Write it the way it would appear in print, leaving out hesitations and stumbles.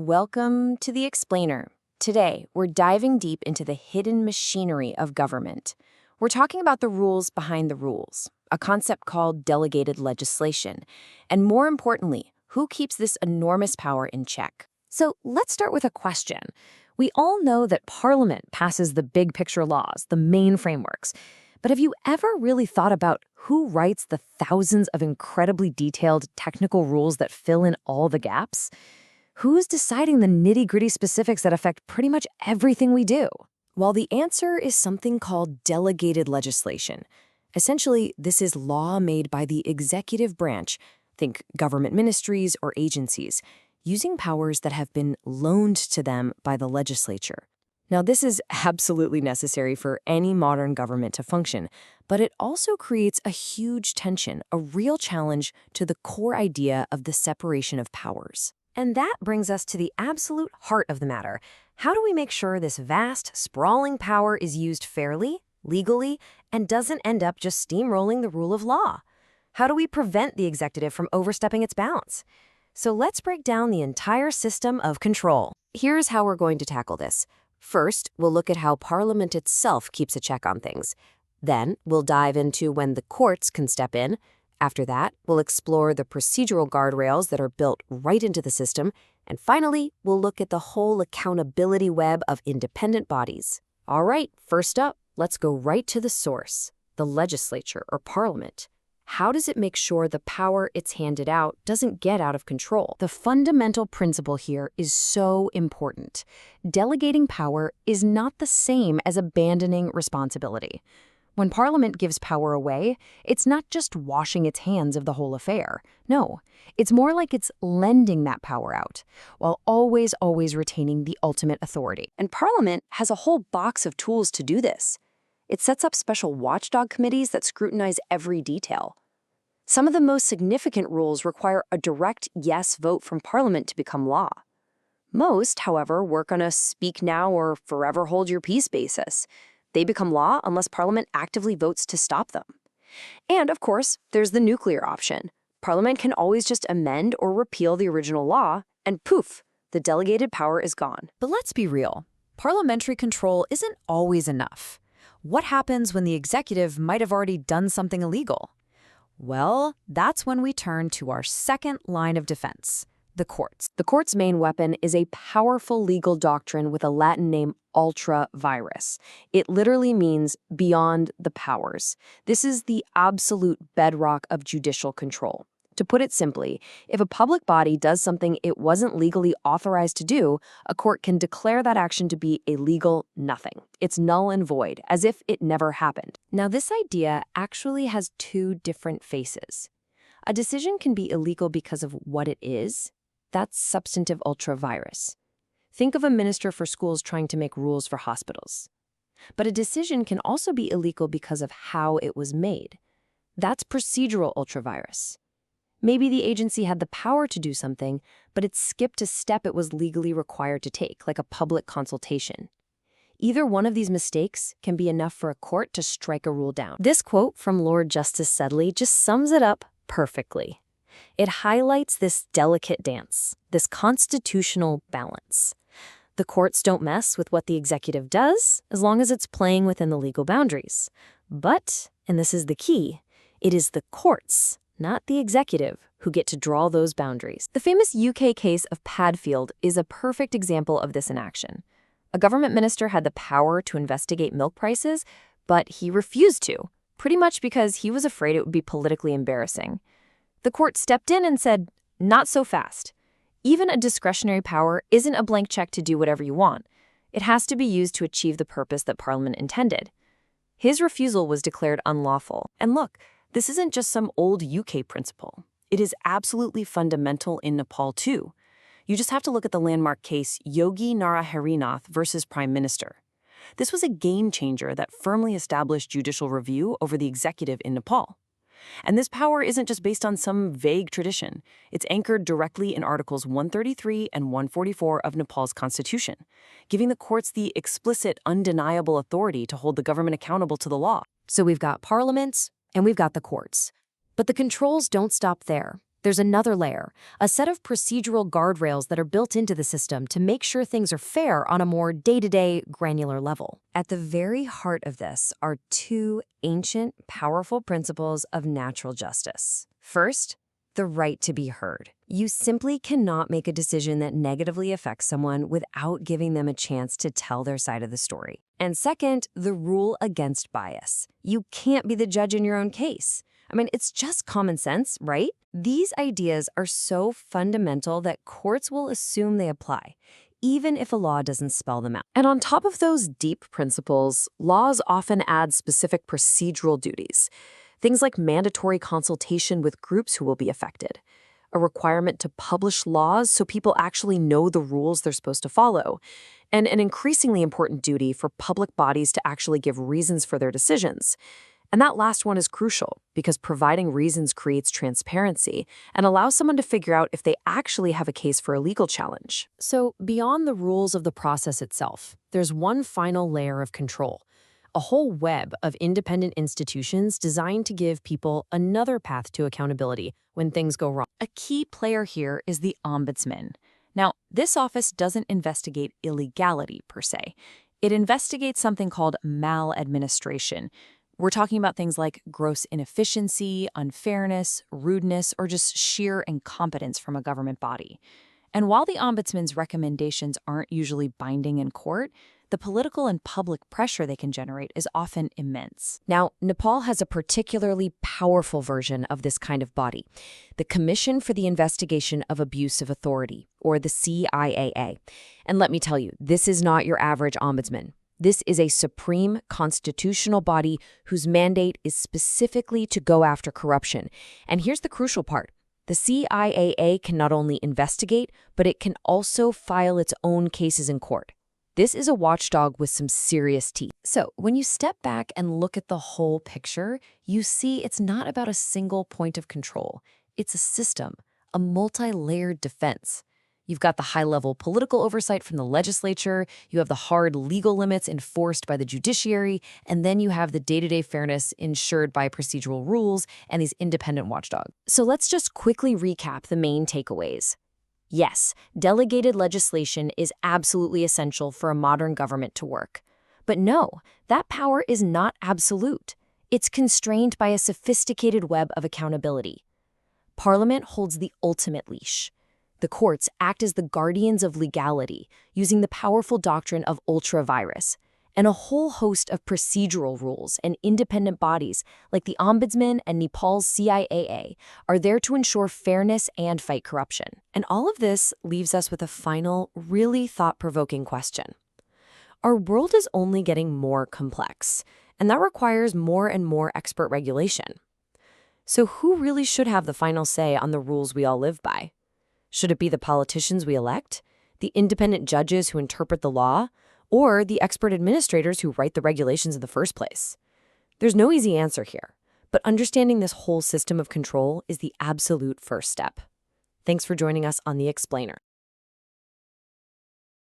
Welcome to The Explainer. Today, we're diving deep into the hidden machinery of government. We're talking about the rules behind the rules, a concept called delegated legislation, and more importantly, who keeps this enormous power in check. So let's start with a question. We all know that Parliament passes the big picture laws, the main frameworks. But have you ever really thought about who writes the thousands of incredibly detailed technical rules that fill in all the gaps? Who's deciding the nitty-gritty specifics that affect pretty much everything we do? Well, the answer is something called delegated legislation. Essentially, this is law made by the executive branch, think government ministries or agencies, using powers that have been loaned to them by the legislature. Now, this is absolutely necessary for any modern government to function, but it also creates a huge tension, a real challenge to the core idea of the separation of powers. And that brings us to the absolute heart of the matter. How do we make sure this vast, sprawling power is used fairly, legally, and doesn't end up just steamrolling the rule of law? How do we prevent the executive from overstepping its bounds? So let's break down the entire system of control. Here's how we're going to tackle this. First, we'll look at how Parliament itself keeps a check on things. Then, we'll dive into when the courts can step in. After that, we'll explore the procedural guardrails that are built right into the system. And finally, we'll look at the whole accountability web of independent bodies. All right, first up, let's go right to the source, the legislature or Parliament. How does it make sure the power it's handed out doesn't get out of control? The fundamental principle here is so important. Delegating power is not the same as abandoning responsibility. When Parliament gives power away, it's not just washing its hands of the whole affair. No, it's more like it's lending that power out, while always retaining the ultimate authority. And Parliament has a whole box of tools to do this. It sets up special watchdog committees that scrutinize every detail. Some of the most significant rules require a direct yes vote from Parliament to become law. Most, however, work on a speak now or forever hold your peace basis. They become law unless Parliament actively votes to stop them. And, of course, there's the nuclear option. Parliament can always just amend or repeal the original law, and poof, the delegated power is gone. But let's be real. Parliamentary control isn't always enough. What happens when the executive might have already done something illegal? Well, that's when we turn to our second line of defense, the courts. The court's main weapon is a powerful legal doctrine with a Latin name ultra vires. It literally means beyond the powers. This is the absolute bedrock of judicial control. To put it simply, if a public body does something it wasn't legally authorized to do, a court can declare that action to be a legal nothing. It's null and void, as if it never happened. Now, this idea actually has two different faces. A decision can be illegal because of what it is. That's substantive ultra vires. Think of a minister for schools trying to make rules for hospitals. But a decision can also be illegal because of how it was made. That's procedural ultra vires. Maybe the agency had the power to do something, but it skipped a step it was legally required to take, like a public consultation. Either one of these mistakes can be enough for a court to strike a rule down. This quote from Lord Justice Sedley just sums it up perfectly. It highlights this delicate dance, this constitutional balance. The courts don't mess with what the executive does, as long as it's playing within the legal boundaries. But, and this is the key, it is the courts, not the executive, who get to draw those boundaries. The famous UK case of Padfield is a perfect example of this in action. A government minister had the power to investigate milk prices, but he refused to, pretty much because he was afraid it would be politically embarrassing. The court stepped in and said, not so fast. Even a discretionary power isn't a blank check to do whatever you want. It has to be used to achieve the purpose that Parliament intended. His refusal was declared unlawful. And look, this isn't just some old UK principle. It is absolutely fundamental in Nepal, too. You just have to look at the landmark case Yogi Naraharinath versus Prime Minister. This was a game changer that firmly established judicial review over the executive in Nepal. And this power isn't just based on some vague tradition. It's anchored directly in Articles 133 and 144 of Nepal's constitution, giving the courts the explicit, undeniable authority to hold the government accountable to the law. So we've got parliaments, and we've got the courts. But the controls don't stop there. There's another layer, a set of procedural guardrails that are built into the system to make sure things are fair on a more day-to-day, granular level. At the very heart of this are two ancient, powerful principles of natural justice. First, the right to be heard. You simply cannot make a decision that negatively affects someone without giving them a chance to tell their side of the story. And second, the rule against bias. You can't be the judge in your own case. I mean, it's just common sense, right? These ideas are so fundamental that courts will assume they apply, even if a law doesn't spell them out. And on top of those deep principles, laws often add specific procedural duties. Things like mandatory consultation with groups who will be affected, a requirement to publish laws so people actually know the rules they're supposed to follow, and an increasingly important duty for public bodies to actually give reasons for their decisions. And that last one is crucial because providing reasons creates transparency and allows someone to figure out if they actually have a case for a legal challenge. So, beyond the rules of the process itself, there's one final layer of control. A whole web of independent institutions designed to give people another path to accountability when things go wrong. A key player here is the Ombudsman. Now, this office doesn't investigate illegality per se. It investigates something called maladministration. We're talking about things like gross inefficiency, unfairness, rudeness, or just sheer incompetence from a government body. And while the Ombudsman's recommendations aren't usually binding in court, the political and public pressure they can generate is often immense. Now, Nepal has a particularly powerful version of this kind of body, the Commission for the Investigation of Abuse of Authority, or the CIAA. And let me tell you, this is not your average ombudsman. This is a supreme constitutional body whose mandate is specifically to go after corruption. And here's the crucial part. The CIAA can not only investigate, but it can also file its own cases in court. This is a watchdog with some serious teeth. So when you step back and look at the whole picture, you see it's not about a single point of control. It's a system, a multi-layered defense. You've got the high-level political oversight from the legislature, you have the hard legal limits enforced by the judiciary, and then you have the day-to-day fairness ensured by procedural rules and these independent watchdogs. So let's just quickly recap the main takeaways. Yes, delegated legislation is absolutely essential for a modern government to work. But no, that power is not absolute. It's constrained by a sophisticated web of accountability. Parliament holds the ultimate leash. The courts act as the guardians of legality, using the powerful doctrine of ultra vires, and a whole host of procedural rules and independent bodies like the Ombudsman and Nepal's CIAA are there to ensure fairness and fight corruption. And all of this leaves us with a final, really thought-provoking question. Our world is only getting more complex, and that requires more and more expert regulation. So who really should have the final say on the rules we all live by? Should it be the politicians we elect, the independent judges who interpret the law, or the expert administrators who write the regulations in the first place? There's no easy answer here, but understanding this whole system of control is the absolute first step. Thanks for joining us on The Explainer.